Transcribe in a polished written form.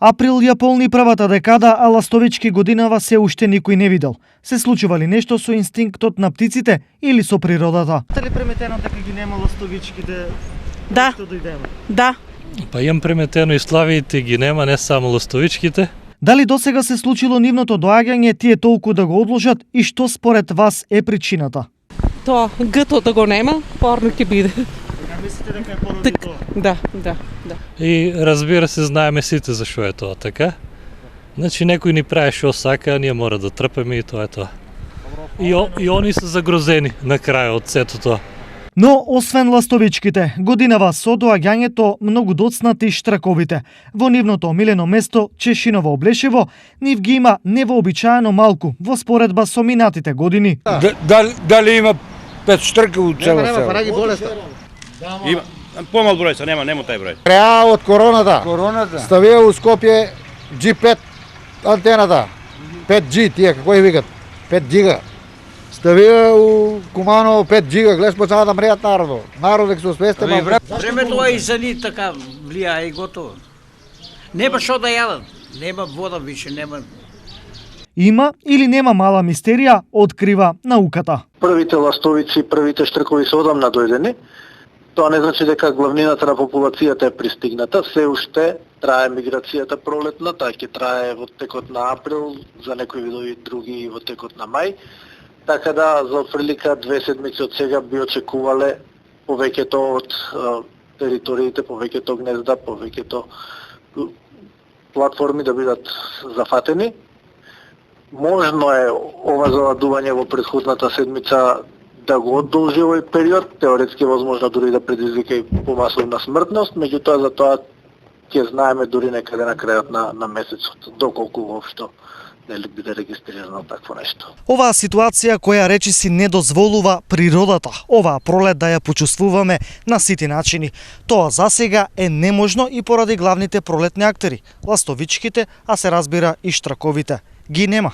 Април ја полни првата декада, а ластовички годинава се уште никој не видел. Се случува ли нешто со инстинктот на птиците или со природата? Дали преметено дека ги нема ластовичките? Да. Што дојдеме? Да. Па имам приметено и славиите ги нема, не само ластовичките. Дали досега се случило нивното доаѓање тие толку да го одложат и што според вас е причината? Тоа гто да го нема, порно ќе биде. Мислите дека е поради тоа? Да. И разбира се, знаеме сите зашо е тоа, така? Значи некој ни прави шо сака, а ние мора да трпеме и тоа е тоа. И они се загрозени на крај од сето тоа. Но, освен ластовичките, годинава со доаѓањето многу доцнати штраковите. Во нивното омилено место, Чешиново Облешево, нив ги има невообичаено малку во споредба со минатите години. Дали има 5 штрка у цело село? Фараги болеста. Има помал број се, нема тај број. Реа од короната. Ставија у Скопје G5 антената. 5G тие како ја викат? 5 giga. Ставија у Куманово 5 giga, гледаш почнаа да мреат народот. Народот се освесте малку. Времето и за ни така влијае и готово. Нема што да јадат. Нема вода више, нема. Има или нема мала мистерија, открива науката. Првите ластовици, првите штркови се одамна дојдени. Тоа не значи дека главнината на популацијата е пристигната, се уште трае миграцијата пролетна, таа ќе трае во текот на април, за некои видови други во текот на мај. Така да, за прилика 2 седмици од сега би очекувале повеќето од териториите, повеќето гнезда, повеќето платформи да бидат зафатени. Можно е ова заладување во претходната седмица да го одолжи овој период, теоретски возможно дури да предизвика и помасовна смртност, меѓутоа за тоа ќе знаеме дури некаде на крајот на месецот, доколку воопшто нели биде регистрирано такво нешто. Оваа ситуација која речиси не дозволува природата, оваа пролет да ја почувствуваме на сите начини. Тоа засега е неможно и поради главните пролетни актери, ластовичките, а се разбира и штраковите. Ги нема.